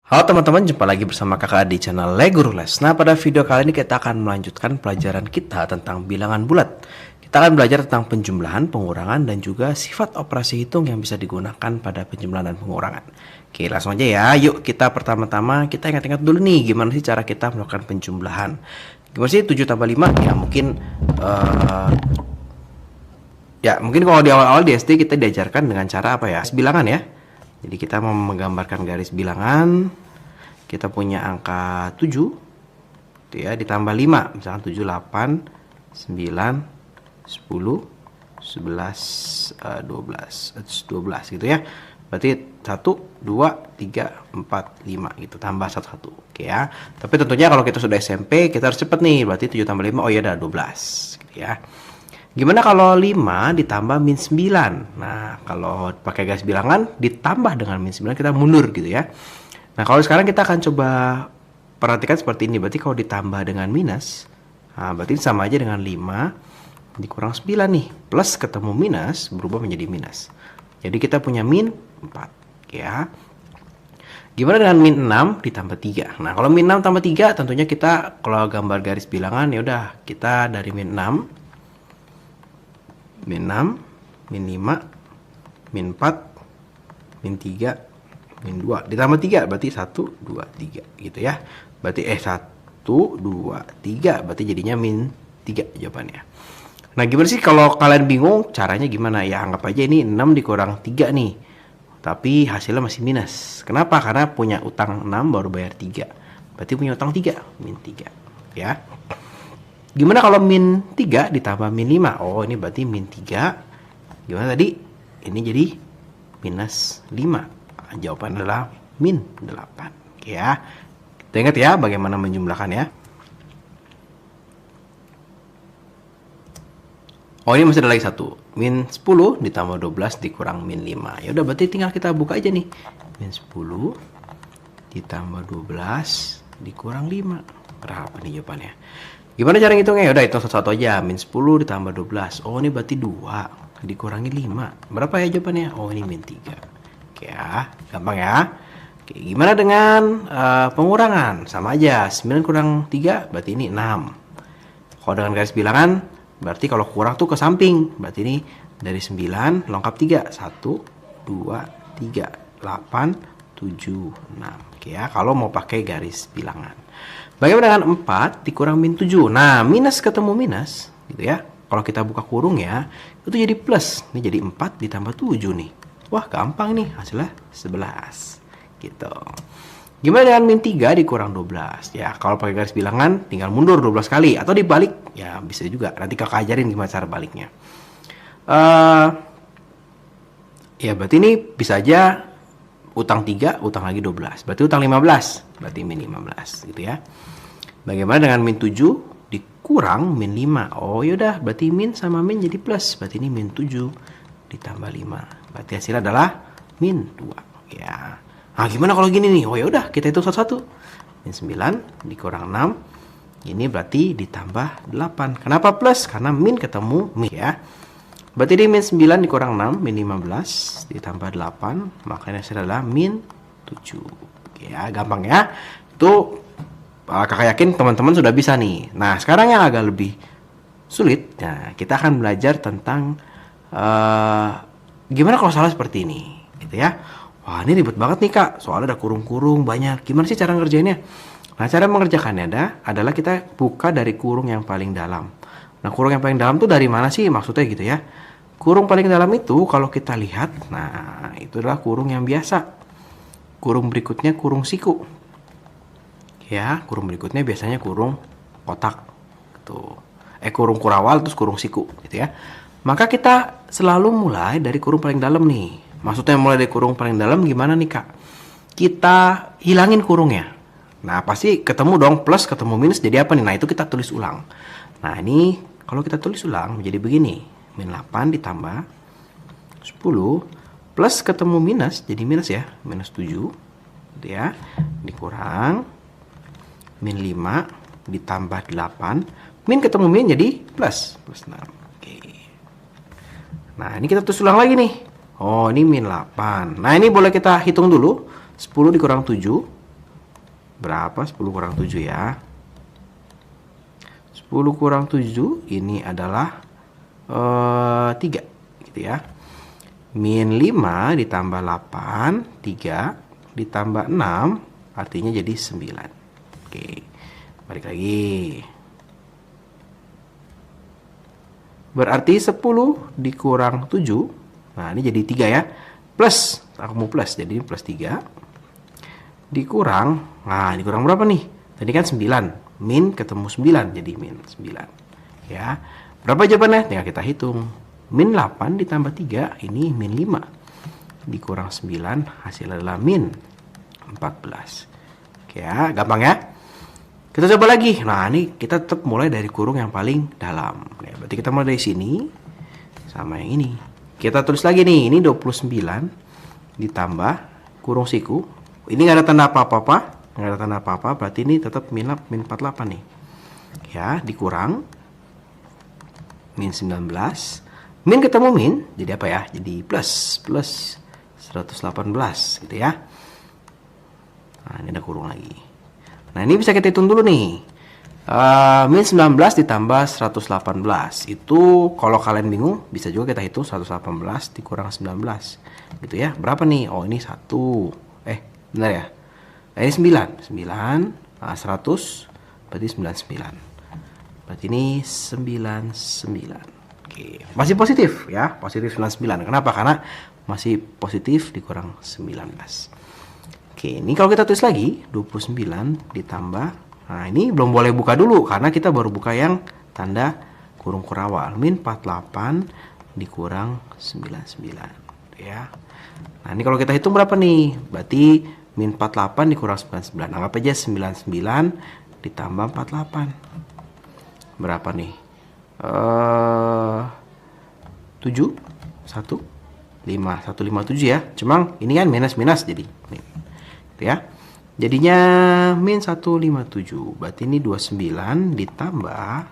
Halo teman-teman, jumpa lagi bersama kakak di channel Guru Les. Nah, pada video kali ini kita akan melanjutkan pelajaran kita tentang bilangan bulat. Kita akan belajar tentang penjumlahan, pengurangan, dan juga sifat operasi hitung yang bisa digunakan pada penjumlahan dan pengurangan. Oke, langsung aja ya. Yuk, kita pertama-tama kita ingat-ingat dulu nih gimana sih cara kita melakukan penjumlahan. Gimana sih 7 tambah 5? Ya mungkin kalau di awal-awal di SD kita diajarkan dengan cara apa ya? Bilangan ya. Jadi kita mau menggambarkan garis bilangan. Kita punya angka 7 gitu ya, ditambah 5, misalkan 7, 8, 9, 10, 11, 12 gitu ya. Berarti 1, 2, 3, 4, 5 gitu, tambah 1, oke ya. Tapi tentunya kalau kita sudah SMP kita harus cepet nih. Berarti 7 tambah 5, oh iya ada 12 gitu ya. Gimana kalau 5 ditambah min 9? Nah, kalau pakai garis bilangan ditambah dengan min 9 kita mundur gitu ya. Nah, kalau sekarang kita akan coba perhatikan seperti ini. Berarti kalau ditambah dengan minus, nah berarti sama aja dengan 5 dikurang 9 nih. Plus ketemu minus berubah menjadi minus. Jadi kita punya min 4 ya. Gimana dengan min 6 ditambah 3? Nah, kalau min 6 tambah 3 tentunya kita kalau gambar garis bilangan ya udah kita dari min 6, min 5, min 4, min 3, min 2 ditambah 3 berarti 1, 2, 3 gitu ya. Berarti 1, 2, 3 berarti jadinya min 3 jawabannya. Nah, gimana sih kalau kalian bingung caranya gimana? Ya anggap aja ini 6 dikurang 3 nih. Tapi hasilnya masih minus. Kenapa? Karena punya utang 6 baru bayar 3. Berarti punya utang 3, min 3 ya. Gimana kalau min 3 ditambah min 5? Oh, ini berarti min 3. Gimana tadi? Ini jadi minus 5. Jawaban adalah min 8. Oke ya. Kita ingat ya bagaimana menjumlahkan ya. Oh, ini masih ada lagi satu. Min 10 ditambah 12 dikurang min 5. Ya udah berarti tinggal kita buka aja nih. Min 10 ditambah 12 dikurang 5. Berapa nih jawabannya? Gimana cara ngitungnya? Ya udah hitung satu-satu aja. Min 10 ditambah 12. Oh, ini berarti 2 dikurangi 5. Berapa ya jawabannya? Oh, ini min 3. Oke ya, gampang ya. Oke, gimana dengan pengurangan? Sama aja. 9 kurang 3 berarti ini 6. Kalau dengan garis bilangan berarti kalau kurang tuh ke samping. Berarti ini dari 9 lengkap 3. 1, 2, 3, 8, 7, 6. Oke ya, kalau mau pakai garis bilangan. Bagaimana dengan 4 dikurang min 7? Nah, minus ketemu minus gitu ya. Kalau kita buka kurung ya, itu jadi plus. Ini jadi 4 ditambah 7 nih. Wah, gampang nih, hasilnya 11 gitu. Gimana dengan min 3 dikurang 12? Ya, kalau pakai garis bilangan tinggal mundur 12 kali. Atau dibalik, ya bisa juga. Nanti kakak ajarin gimana cara baliknya. Ya, berarti ini bisa aja utang 3, utang lagi 12. Berarti utang 15. Berarti min 15 gitu ya. Bagaimana dengan min 7 dikurang min 5? Oh, yaudah berarti min sama min jadi plus. Berarti ini min 7 ditambah 5. Berarti hasilnya adalah min 2 ya. Nah, gimana kalau gini nih? Oh, yaudah kita hitung satu-satu. Min 9 dikurang 6. Ini berarti ditambah 8. Kenapa plus? Karena min ketemu min ya. Berarti ini min 9 dikurang 6, min 15 ditambah 8, makanya hasilnya adalah min 7. Oke ya, gampang ya. Itu kakak yakin teman-teman sudah bisa nih. Nah, sekarang yang agak lebih sulit, nah, kita akan belajar tentang gimana kalau salah seperti ini, gitu ya. Wah, ini ribet banget nih kak, soalnya ada kurung-kurung banyak. Gimana sih cara ngerjainnya? Nah, cara mengerjakannya adalah kita buka dari kurung yang paling dalam. Nah, kurung yang paling dalam tuh dari mana sih maksudnya gitu ya? Kurung paling dalam itu kalau kita lihat, nah itu adalah kurung yang biasa. Kurung berikutnya kurung siku. Ya, kurung berikutnya biasanya kurung kotak. Tuh. Kurung kurawal terus kurung siku gitu ya. Maka kita selalu mulai dari kurung paling dalam nih. Maksudnya mulai dari kurung paling dalam gimana nih kak? Kita hilangin kurungnya. Nah, pasti ketemu dong plus ketemu minus jadi apa nih? Nah, itu kita tulis ulang. Nah, ini kalau kita tulis ulang menjadi begini. Min 8 ditambah 10 plus ketemu minus jadi minus ya, minus 7 gitu ya, dikurang min 5 ditambah 8, min ketemu min jadi plus 6. Oke. Nah, ini kita tulis ulang lagi nih. Oh, ini min 8. Nah, ini boleh kita hitung dulu. 10 dikurang 7 Berapa? 10 kurang 7 ya. 10 kurang 7 ini adalah 3 gitu ya. Min 5 ditambah 8, 3 ditambah 6 artinya jadi 9. Oke, balik lagi. Berarti 10 dikurang 7. Nah, ini jadi 3 ya. Plus, aku mau plus, jadi plus 3. Dikurang, nah dikurang berapa nih? Tadi kan 9. Min ketemu 9, jadi min 9. Ya. Berapa jawabannya? Tinggal kita hitung. Min 8 ditambah 3, ini min 5. Dikurang 9, hasil adalah min 14. Oke ya, gampang ya. Kita coba lagi. Nah, ini kita tetap mulai dari kurung yang paling dalam. Ya, berarti kita mulai dari sini sama yang ini. Kita tulis lagi nih, ini 29 ditambah kurung siku. Ini nggak ada tanda apa-apa, nggak ada tanda apa-apa, berarti ini tetap min 48 nih. Ya, dikurang min 19. Min ketemu min, jadi apa ya? Jadi plus 118 gitu ya. Nah, ini ada kurung lagi. Nah, ini bisa kita hitung dulu nih. Min 19 ditambah 118. Itu kalau kalian bingung, bisa juga kita hitung 118 dikurang 19. Gitu ya. Berapa nih? Oh, ini 1. Benar ya? Ini 9. 9, 100, berarti 99. Berarti ini 99. Oke, masih positif ya. Positif 99. Kenapa? Karena masih positif dikurang 19. Oke, ini kalau kita tulis lagi 29 ditambah, nah ini belum boleh buka dulu karena kita baru buka yang tanda kurung kurawal. Min 48 dikurang 99 ya. Nah, ini kalau kita hitung berapa nih? Berarti min 48 dikurang 99. Anggap aja 99 ditambah 48. Berapa nih? 7 1 5 157 ya. Cuma ini kan minus jadi min. Ya. Jadinya min 157. Berarti ini 29 ditambah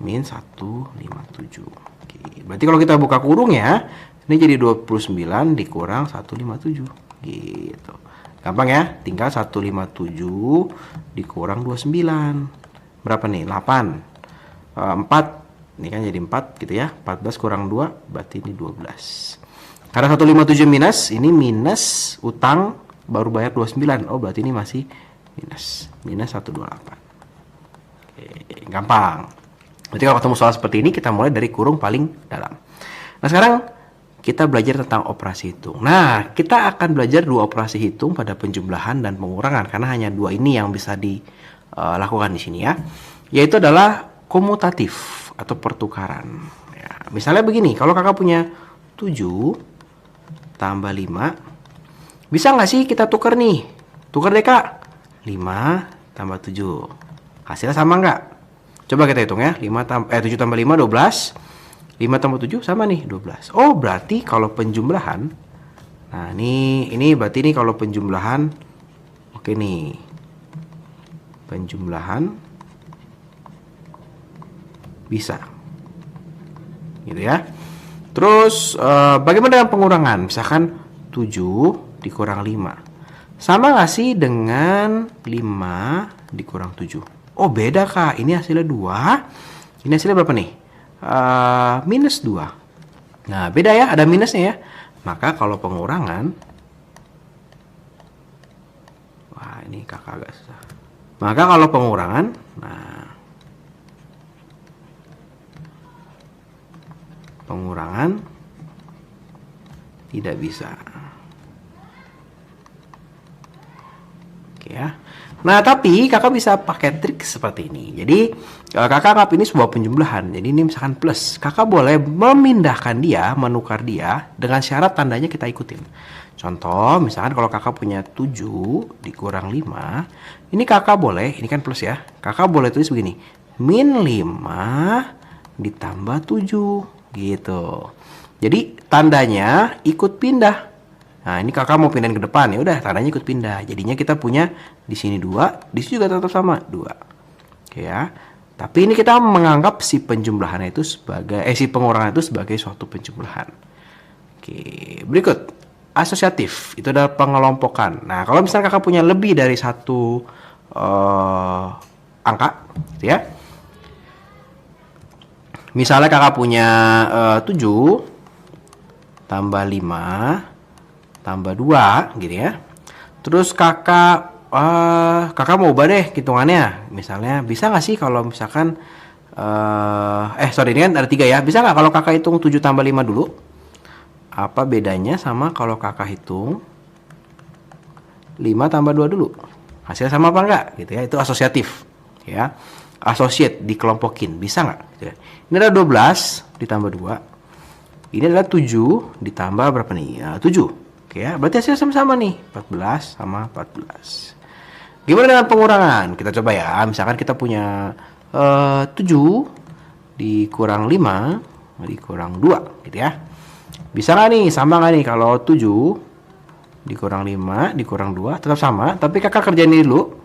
min 157. Oke. Berarti kalau kita buka kurung ya, ini jadi 29 dikurang 157. Gitu. Gampang ya? Tinggal 157 dikurang 29. Berapa nih? 8. 4. Ini kan jadi 4 gitu ya. 14 kurang 2 berarti ini 12. Karena 157 minus, ini minus utang baru bayar 29. Oh, berarti ini masih minus 128. Oke, gampang. Berarti kalau ketemu soal seperti ini, kita mulai dari kurung paling dalam. Nah, sekarang kita belajar tentang operasi hitung. Nah, kita akan belajar dua operasi hitung pada penjumlahan dan pengurangan karena hanya dua ini yang bisa dilakukan di sini ya. Yaitu adalah komutatif atau pertukaran. Ya, misalnya begini, kalau kakak punya 7 tambah 5, bisa nggak sih kita tukar nih? Tukar deh kak. 5 tambah 7. Hasilnya sama nggak? Coba kita hitung ya. 7 tambah 5, 12. 5 tambah 7 sama nih, 12. Oh, berarti kalau penjumlahan. Nah, ini berarti nih kalau penjumlahan. Oke nih. Penjumlahan bisa. Gitu ya. Terus bagaimana dengan pengurangan? Misalkan 7 dikurang 5. Sama nggak sih dengan 5 dikurang 7? Oh, beda kak. Ini hasilnya 2. Ini hasilnya berapa nih? Minus 2. Nah, beda ya. Ada minusnya ya. Maka kalau pengurangan. Wah, ini kakak agak susah. Maka kalau pengurangan. Nah. Pengurangan. Tidak bisa. Ya. Nah, tapi kakak bisa pakai trik seperti ini. Jadi kakak anggap ini sebuah penjumlahan. Jadi ini misalkan plus. Kakak boleh memindahkan dia, menukar dia dengan syarat tandanya kita ikutin. Contoh, misalkan kalau kakak punya 7 dikurang 5, ini kakak boleh, ini kan plus ya. Kakak boleh tulis begini. Min 5 ditambah 7 gitu. Jadi tandanya ikut pindah. Nah, ini kakak mau pindahin ke depan, ya udah tandanya ikut pindah. Jadinya kita punya di sini 2, di sini juga tetap sama 2. Oke ya. Tapi ini kita menganggap si penjumlahan itu sebagai si pengurangan itu sebagai suatu penjumlahan. Oke, berikut. asosiatif, itu adalah pengelompokan. Nah, kalau misalnya kakak punya lebih dari satu angka, gitu ya. Misalnya kakak punya 7 tambah 5 tambah 2, gitu ya. Terus kakak mau ubah deh hitungannya. Misalnya, bisa nggak sih kalau misalkan sorry, ini kan ada 3 ya. Bisa nggak kalau kakak hitung 7 tambah 5 dulu? Apa bedanya sama kalau kakak hitung 5 tambah 2 dulu? Hasilnya sama apa enggak? Gitu ya, itu asosiatif. Ya, associate, dikelompokin. Bisa nggak? Gitu ya. Ini adalah 12 ditambah 2. Ini adalah 7 ditambah berapa nih? Ya, 7. Oke ya, berarti hasilnya sama-sama nih. 14 sama 14. Gimana dengan pengurangan? Kita coba ya. Misalkan kita punya 7 dikurang 5 dikurang 2, gitu ya. Bisa nggak nih, sama nggak nih kalau 7 dikurang 5 dikurang 2 tetap sama, tapi kakak kerjain ini dulu.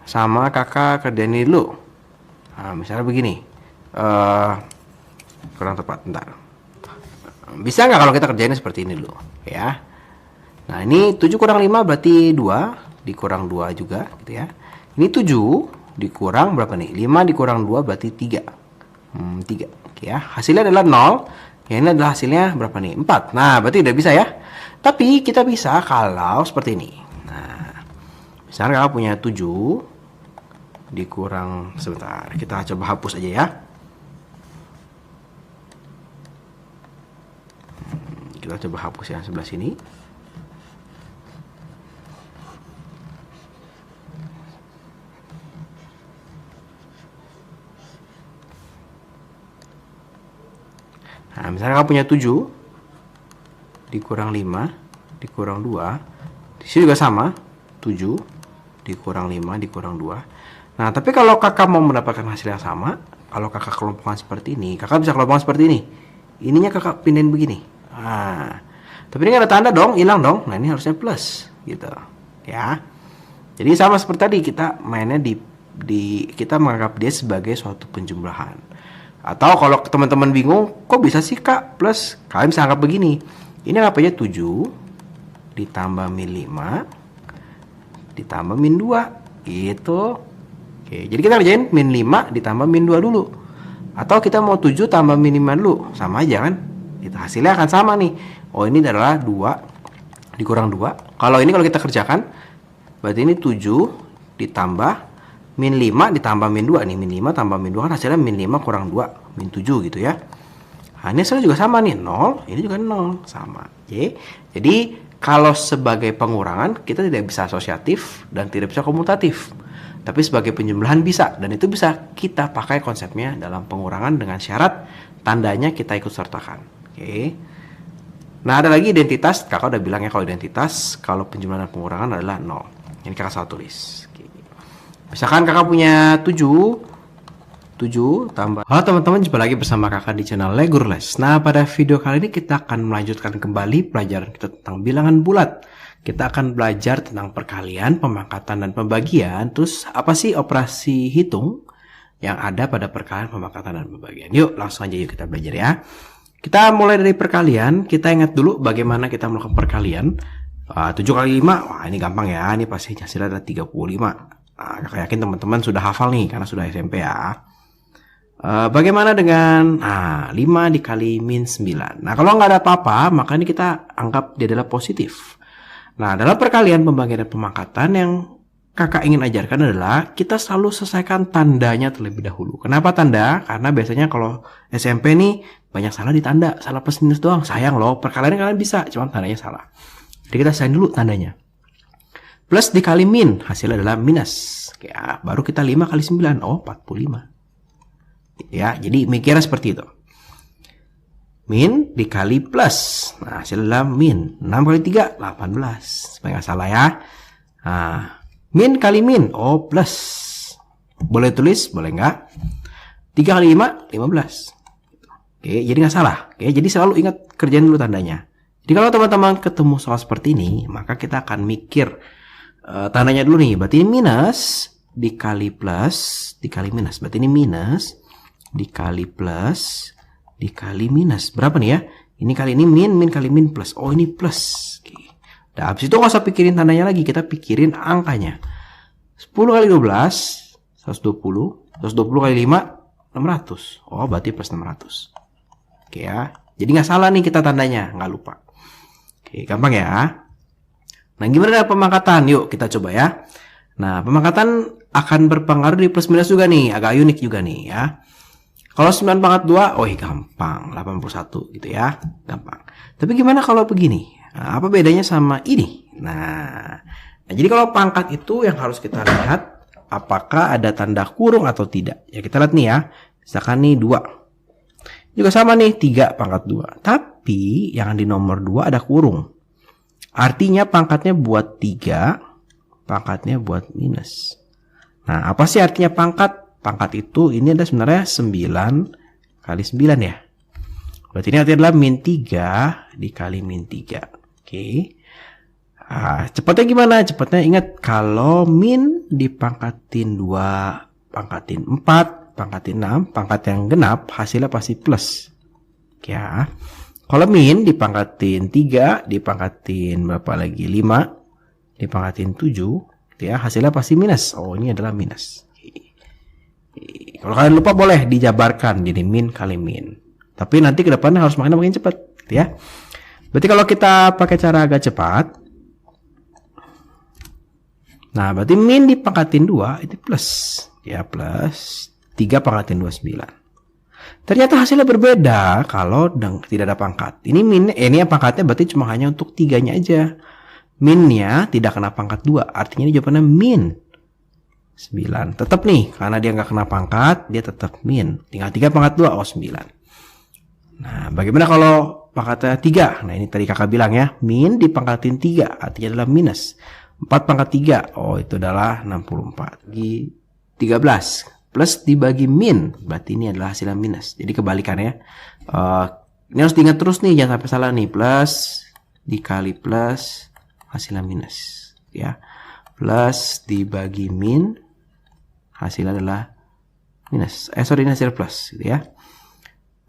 Sama kakak kerjain ini dulu. Nah, misalnya begini. Kurang tepat, bentar. Bisa nggak kalau kita kerjain seperti ini dulu, ya. Nah, ini 7 kurang 5 berarti 2, dikurang 2 juga, gitu ya. Ini 7 dikurang berapa nih? 5 dikurang 2 berarti 3. 3, oke ya. Hasilnya adalah 0. Ya, ini adalah hasilnya berapa nih? 4. Nah, berarti udah bisa ya. Tapi kita bisa kalau seperti ini. Nah, misalnya kakak punya 7 dikurang, sebentar, kita coba hapus aja ya. Kita coba hapus yang sebelah sini. Nah, misalnya kamu punya 7 dikurang 5 dikurang 2. Di sini juga sama. 7 dikurang 5 dikurang 2. Nah, tapi kalau kakak mau mendapatkan hasil yang sama, kalau kakak kelompokan seperti ini, kakak bisa kelompokan seperti ini. Ininya kakak pindahin begini. Nah, tapi ini kan ada tanda dong, hilang dong. Nah, ini harusnya plus gitu. Ya. Jadi sama seperti tadi, kita mainnya kita menganggap dia sebagai suatu penjumlahan. Atau kalau teman-teman bingung, kok bisa sih kak plus? Kalian bisa anggap begini. Ini anggap aja 7 ditambah min 5 ditambah min 2 gitu. Oke, jadi kita kerjain min 5 ditambah min 2 dulu. Atau kita mau 7 tambah min 5 dulu. Sama aja kan? Itu hasilnya akan sama nih. Oh, ini adalah 2 dikurang 2. Kalau kita kerjakan, berarti ini 7 ditambah min 5 ditambah min 2 nih. Min 5 tambah min 2 kan hasilnya min 5 kurang 2, min 7 gitu ya. Nah, ini hasilnya juga sama nih, 0, ini juga 0, sama. Oke. Jadi kalau sebagai pengurangan kita tidak bisa asosiatif dan tidak bisa komutatif. Tapi sebagai penjumlahan bisa, dan itu bisa kita pakai konsepnya dalam pengurangan dengan syarat tandanya kita ikut sertakan. Oke. Nah, ada lagi identitas. Kakak udah bilang ya kalau identitas, kalau penjumlahan dan pengurangan adalah 0. Ini kakak salah tulis. Misalkan kakak punya 7 tambah. Halo teman-teman, jumpa lagi bersama kakak di channel Legurles. Nah, pada video kali ini kita akan melanjutkan kembali pelajaran kita tentang bilangan bulat. Kita akan belajar tentang perkalian, pemangkatan, dan pembagian. Terus apa sih operasi hitung yang ada pada perkalian, pemangkatan, dan pembagian? Yuk langsung aja yuk kita belajar ya. Kita mulai dari perkalian. Kita ingat dulu bagaimana kita melakukan perkalian. 7 kali 5, wah ini gampang ya. Ini pasti hasilnya ada 35. Nah, kakak yakin teman-teman sudah hafal nih karena sudah SMP ya. Bagaimana dengan 5 dikali min 9? Nah, kalau nggak ada apa-apa, maka ini kita anggap dia adalah positif. Nah, dalam perkalian, pembagian, dan pemangkatan yang kakak ingin ajarkan adalah kita selalu selesaikan tandanya terlebih dahulu. Kenapa tanda? Karena biasanya kalau SMP nih banyak salah di tanda, salah plus minus doang. Sayang loh, perkalian kalian bisa, cuma tandanya salah. Jadi kita selesaiin dulu tandanya. Plus dikali min, hasilnya adalah minus. Ya, baru kita 5 kali 9, 45. Ya, jadi mikirnya seperti itu. Min dikali plus. Nah, hasilnya adalah min. 6 kali 3, 18. Supaya nggak salah ya. Nah, min kali min, plus. Boleh tulis, boleh nggak? 3 kali 5, 15. Oke, jadi nggak salah. Oke, jadi selalu ingat kerjain dulu tandanya. Jadi kalau teman-teman ketemu soal seperti ini, maka kita akan mikir tandanya dulu nih. Berarti ini minus dikali plus dikali minus. Berarti ini minus dikali plus dikali minus. Berapa nih ya? Ini kali ini min, min kali min plus. Oh, ini plus. Oke. Nah, habis itu nggak usah pikirin tandanya lagi, kita pikirin angkanya. 10 kali 12, 120. 120 kali 5, 600. Oh, berarti plus 600. Oke ya. Jadi nggak salah nih kita tandanya, nggak lupa. Oke, gampang ya. Nah, gimana dengan pemangkatan? Yuk kita coba ya. Nah, pemangkatan akan berpengaruh di plus minus juga nih, agak unik juga nih ya. Kalau 9 pangkat 2, oh gampang, 81 gitu ya, gampang. Tapi gimana kalau begini? Nah, apa bedanya sama ini? Nah, jadi kalau pangkat itu yang harus kita lihat, apakah ada tanda kurung atau tidak. Ya kita lihat nih ya, misalkan nih 2. Juga sama nih, 3 pangkat 2. Tapi yang di nomor 2 ada kurung. Artinya pangkatnya buat 3, pangkatnya buat minus. Nah, apa sih artinya pangkat? Pangkat itu ini adalah sebenarnya 9 kali 9 ya. Berarti ini artinya adalah min 3 dikali min 3. Oke. Nah, cepatnya gimana? Cepatnya ingat kalau min dipangkatin 2, pangkatin 4, pangkatin 6, pangkat yang genap hasilnya pasti plus. Oke ya. Kalau min dipangkatin 3, dipangkatin berapa lagi? 5, dipangkatin 7, gitu ya, hasilnya pasti minus. Oh, ini adalah minus. Kalau kalian lupa boleh dijabarkan jadi min kali min. Tapi nanti ke depannya harus makin cepat, gitu ya. Berarti kalau kita pakai cara agak cepat, nah berarti min dipangkatin 2 itu plus. Ya, plus 3 pangkatin 2, 9. Ternyata hasilnya berbeda kalau tidak ada pangkat. Ini min, ini pangkatnya berarti cuma hanya untuk 3-nya aja. Minnya tidak kena pangkat 2. Artinya ini jawabannya min 9. Tetap nih, karena dia nggak kena pangkat, dia tetap min. Tinggal 3 pangkat 2, oh 9. Nah, bagaimana kalau pangkatnya 3? Nah, ini tadi kakak bilang ya, min dipangkatin 3, artinya adalah minus. 4 pangkat 3, oh itu adalah 64. Bagi 13. Plus dibagi min, berarti ini adalah hasilnya minus. Jadi kebalikannya. Ini harus diingat terus nih, jangan sampai salah nih. Plus dikali plus, hasilnya minus. Ya, plus dibagi min, hasilnya adalah minus. Ini hasil plus, gitu ya.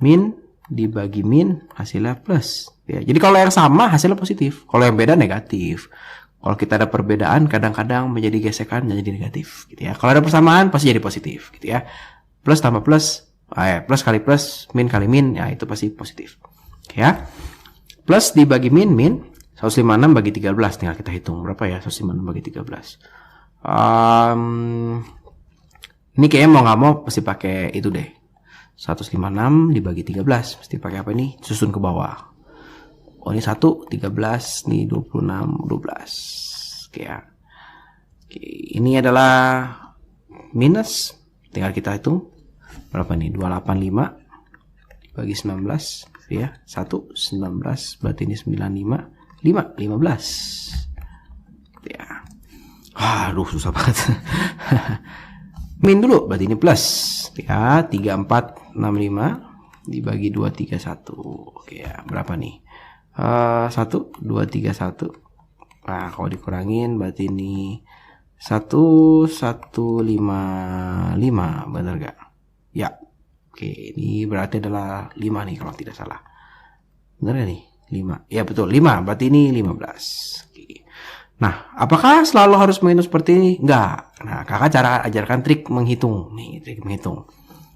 Min dibagi min, hasilnya plus. Ya, jadi kalau yang sama hasilnya positif, kalau yang beda negatif. Kalau kita ada perbedaan, kadang-kadang menjadi gesekan dan jadi negatif, gitu ya. Kalau ada persamaan, pasti jadi positif, gitu ya. Plus tambah plus, plus kali plus, min kali min, ya itu pasti positif, ya. Plus dibagi min, min 156 bagi 13, tinggal kita hitung berapa ya 156 bagi 13. Ini kayaknya mau nggak mau pasti pakai itu deh. 156 dibagi 13, mesti pakai apa nih? Susun ke bawah. Oh, ini 1, 13, nih 26, 12. Oke ya. Oke, ini adalah minus. Tinggal kita hitung. Berapa nih? 285 dibagi 19. Ya, 1, 19. Berarti ini 95. 5, 15. Ya. Aduh, susah banget. Min dulu, berarti ini plus. Ya, 34, 65. Dibagi 2, 31. Oke ya, berapa nih? 1, 2, 3, 1. Nah, kalau dikurangin berarti ini 1, 1, 5, 5. Benar gak? Ya. Oke, ini berarti adalah 5 nih kalau tidak salah. Benar gak nih? 5. Ya betul, 5. Berarti ini 15. Oke. Nah, apakah selalu harus menghitung seperti ini? Enggak. Nah, kakak cara ajarkan trik menghitung. Nih, trik menghitung.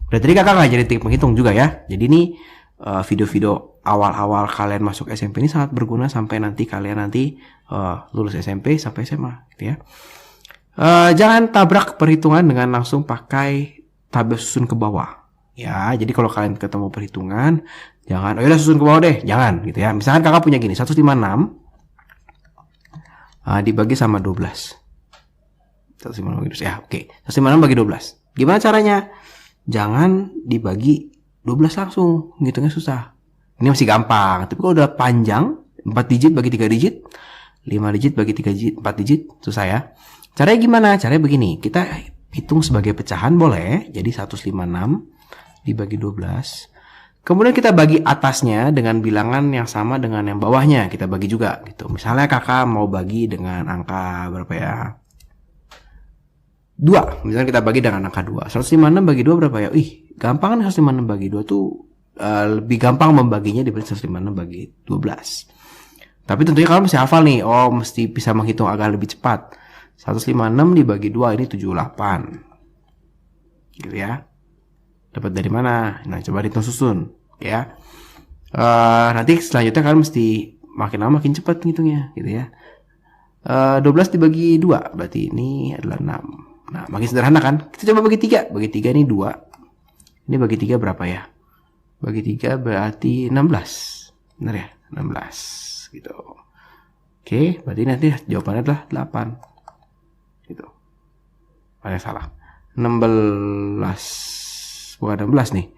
Berarti kakak ngajarin trik menghitung juga ya. Jadi ini video-video awal-awal kalian masuk SMP ini sangat berguna sampai nanti kalian lulus SMP sampai SMA, gitu ya. Jangan tabrak perhitungan dengan langsung pakai tabel susun ke bawah. Ya, jadi kalau kalian ketemu perhitungan, jangan, oh yaudah susun ke bawah deh, jangan, gitu ya. Misalkan kakak punya gini, 156 dibagi sama 12. 156 bagi 12, ya oke. 156 bagi 12. Gimana caranya? Jangan dibagi 12 langsung, ngitungnya susah. Ini masih gampang, tapi kalau udah panjang, 4 digit bagi 3 digit, 5 digit bagi 3 digit, 4 digit, susah ya. Caranya gimana? Caranya begini, kita hitung sebagai pecahan boleh, jadi 156 dibagi 12. Kemudian kita bagi atasnya dengan bilangan yang sama dengan yang bawahnya, kita bagi juga gitu. Misalnya kakak mau bagi dengan angka berapa ya? 2, misalnya kita bagi dengan angka 2. 156 bagi 2 berapa ya? Ih, gampang kan 156 bagi 2 tuh lebih gampang membaginya dibanding 156 bagi 12. Tapi tentunya kalian mesti hafal nih, mesti bisa menghitung agak lebih cepat. 156 dibagi 2 ini 78. Gitu ya. Dapat dari mana? Nah, coba dihitung susun, ya. Nanti selanjutnya kalian mesti makin lama makin cepat ngitungnya, gitu ya. 12 dibagi 2, berarti ini adalah 6. Nah, makin sederhana kan? Kita coba bagi 3. Bagi 3 ini 2. Ini bagi 3 berapa ya? Bagi 3 berarti 16. Benar ya? 16. Gitu. Oke, berarti nanti jawabannya adalah 8. Gitu. Ada salah. 16. Bukan 16 nih.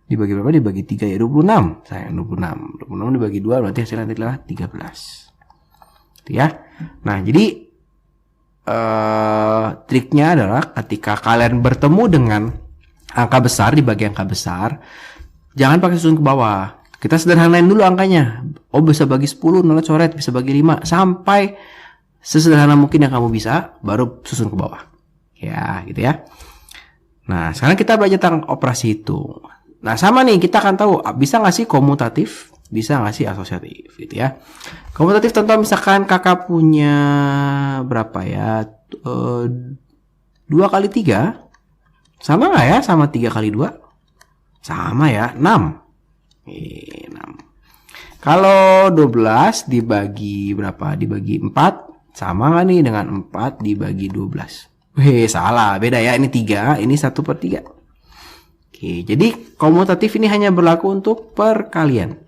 Dibagi berapa? Dibagi 3 ya 26. Sayang 26. 26 dibagi 2 berarti hasilnya nanti adalah 13. Ya. Nah, jadi triknya adalah ketika kalian bertemu dengan angka besar, dibagi angka besar, jangan pakai susun ke bawah. Kita sederhanain dulu angkanya. Bisa bagi 10, nolnya coret, bisa bagi 5, sampai sesederhana mungkin yang kamu bisa, baru susun ke bawah. Ya, gitu ya. Nah, sekarang kita belajar tentang operasi hitung. Nah, sama nih, kita akan tahu bisa nggak sih komutatif, bisa nggak sih asosiatif, gitu ya. Komutatif contoh misalkan kakak punya berapa ya, 2 kali 3 sama nggak ya sama 3 kali 2? Sama ya, 6. 6. Kalau 12 dibagi berapa? Dibagi 4 sama nggak nih dengan 4 dibagi 12? Salah, beda ya, ini 3, ini 1/3. Oke, jadi komutatif ini hanya berlaku untuk perkalian.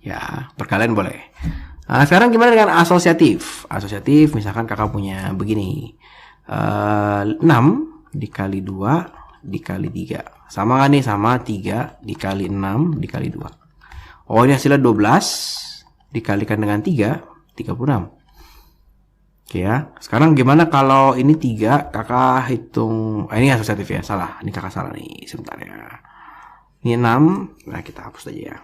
Ya, perkalian boleh. Nah, sekarang gimana dengan asosiatif? Asosiatif misalkan kakak punya begini. 6 dikali 2 dikali 3. Sama nggak nih? Sama 3 dikali 6 dikali 2. Oh, ini hasilnya 12 dikalikan dengan 3, 36. Oke ya. Sekarang gimana kalau ini 3, kakak hitung. Ini asosiatif ya, salah. Ini kakak salah nih, sebentar ya. Ini 6, nah kita hapus aja ya.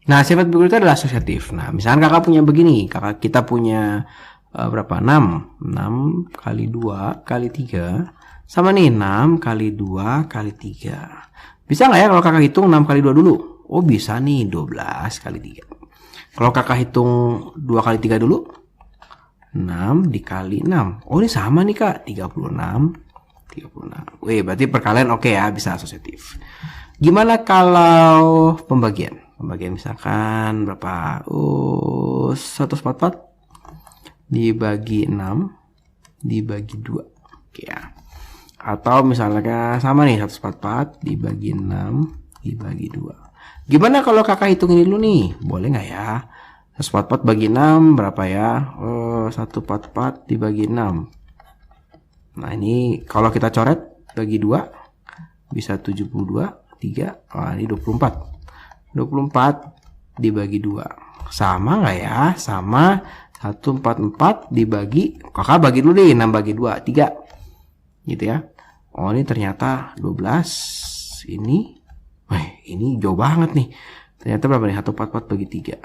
Nah, sifat berikutnya adalah asosiatif. Nah, misalkan kakak punya begini, kita punya berapa? 6 kali 2 kali 3 sama nih 6 kali 2 kali 3. Bisa nggak ya kalau kakak hitung 6 kali 2 dulu? Oh, bisa nih, 12 kali 3. Kalau kakak hitung 2 kali 3 dulu, 6 dikali 6. Oh, ini sama nih kak, 36. Berarti perkalian oke ya, bisa asosiatif. Gimana kalau pembagian? Pembagian misalkan berapa? 144 dibagi 6 dibagi 2. Oke ya. Atau misalnya sama nih, 144 dibagi 6 dibagi 2. Gimana kalau kakak hitung ini dulu nih? Boleh nggak ya? 144 bagi 6 berapa ya? 144 dibagi 6. Nah, ini kalau kita coret bagi 2 bisa 72. 3, ini 24 dibagi 2 sama nggak ya? Sama 144 dibagi, kakak bagi dulu deh, 6 bagi 2, 3 gitu ya. Oh, ini ternyata 12. Ini jauh banget nih, ternyata berapa nih? 144 bagi 3.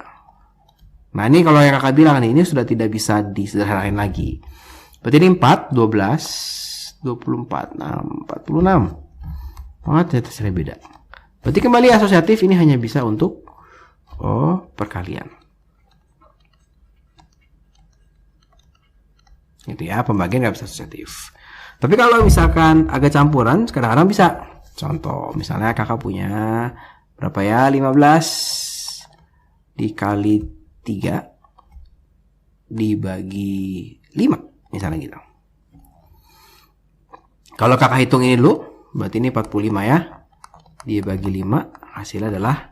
Nah, ini kalau yang kakak bilang nih, ini sudah tidak bisa disederhanain lagi. Berarti ini 4, 12, 24, 46. Ternyata hasilnya beda. Berarti kembali asosiatif ini hanya bisa untuk perkalian. Gitu ya, pembagian nggak bisa asosiatif. Tapi kalau misalkan agak campuran, kadang-kadang bisa. Contoh, misalnya kakak punya berapa ya? 15 dikali 3 dibagi 5, misalnya gitu. Kalau kakak hitung ini dulu, berarti ini 45 ya, dibagi 5, hasilnya adalah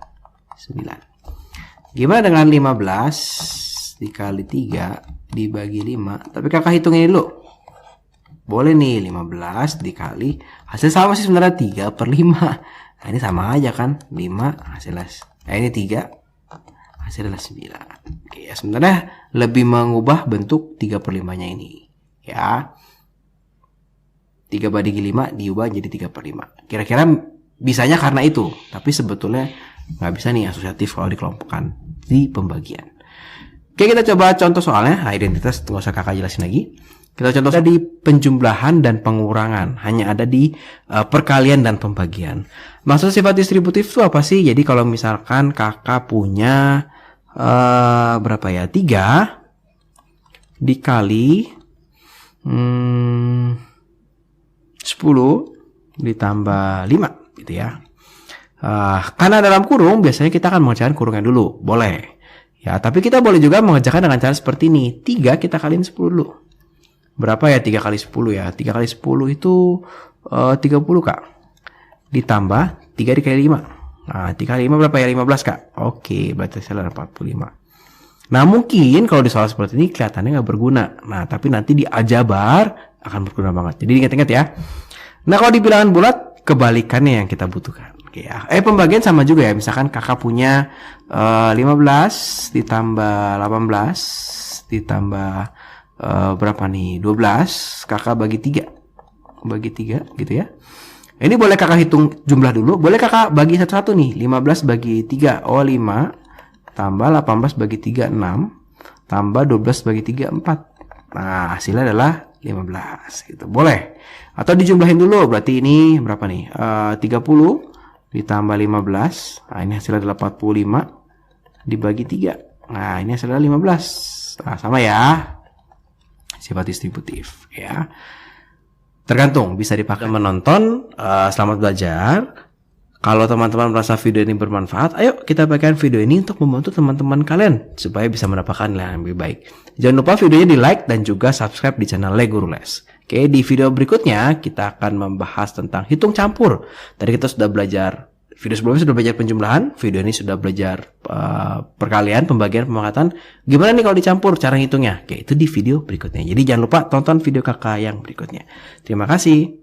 9. Gimana dengan 15 dikali 3 dibagi 5? Tapi kakak hitung ini dulu. Boleh nih, 15 dikali, hasil sama sih sebenarnya, 3/5. Nah, ini sama aja kan, 5 hasilnya, ini 3 hasilnya 9. Oke, ya, sebenarnya lebih mengubah bentuk 3/5-nya ini ya. 3/5 diubah jadi 3/5. Kira-kira bisanya karena itu, tapi sebetulnya nggak bisa nih asosiatif kalau dikelompokkan di pembagian. Oke, kita coba contoh soalnya. Nah, identitas nggak usah kakak jelasin lagi. Kita contoh di penjumlahan dan pengurangan, hanya ada di perkalian dan pembagian. Maksud sifat distributif itu apa sih? Jadi kalau misalkan kakak punya berapa ya? 3 dikali 10 ditambah 5 gitu ya. Karena dalam kurung biasanya kita akan mengerjakan kurungnya dulu, boleh. Ya, tapi kita boleh juga mengerjakan dengan cara seperti ini. 3 kita kaliin 10 dulu. Berapa ya 3 kali 10 ya? 3 kali 10 itu 30 Kak. Ditambah 3 dikali 5. Nah, 3 kali 5 berapa ya? 15 Kak. Oke, berarti saya 45. Nah, mungkin kalau di soal seperti ini kelihatannya nggak berguna. Nah, tapi nanti di aljabar akan berguna banget. Jadi ingat-ingat ya. Nah, kalau di bilangan bulat kebalikannya yang kita butuhkan. Oke ya. Pembagian sama juga ya. Misalkan kakak punya 15 ditambah 18 ditambah berapa nih? 12, kakak bagi 3. Bagi 3 gitu ya. Ini boleh kakak hitung jumlah dulu. Boleh kakak bagi satu-satu nih. 15 bagi 3. Oh, 5. Tambah 18 bagi 3, 6. Tambah 12 bagi 3, 4. Nah, hasilnya adalah 15 gitu. Boleh. Atau dijumlahin dulu. Berarti ini berapa nih? 30 ditambah 15. Nah, ini hasilnya adalah 45 dibagi 3. Nah, ini hasilnya 15. Nah, sama ya. Sifat distributif ya. Tergantung, bisa dipakai menonton. Selamat belajar. Kalau teman-teman merasa video ini bermanfaat, ayo kita bagikan video ini untuk membantu teman-teman kalian supaya bisa mendapatkan nilai yang lebih baik. Jangan lupa videonya di like dan juga subscribe di channel Le Guru Les. Oke, di video berikutnya kita akan membahas tentang hitung campur. Tadi kita sudah belajar, video sebelumnya sudah belajar penjumlahan, video ini sudah belajar perkalian, pembagian, pemangkatan. Gimana nih kalau dicampur cara hitungnya? Oke, itu di video berikutnya. Jadi jangan lupa tonton video kakak yang berikutnya. Terima kasih.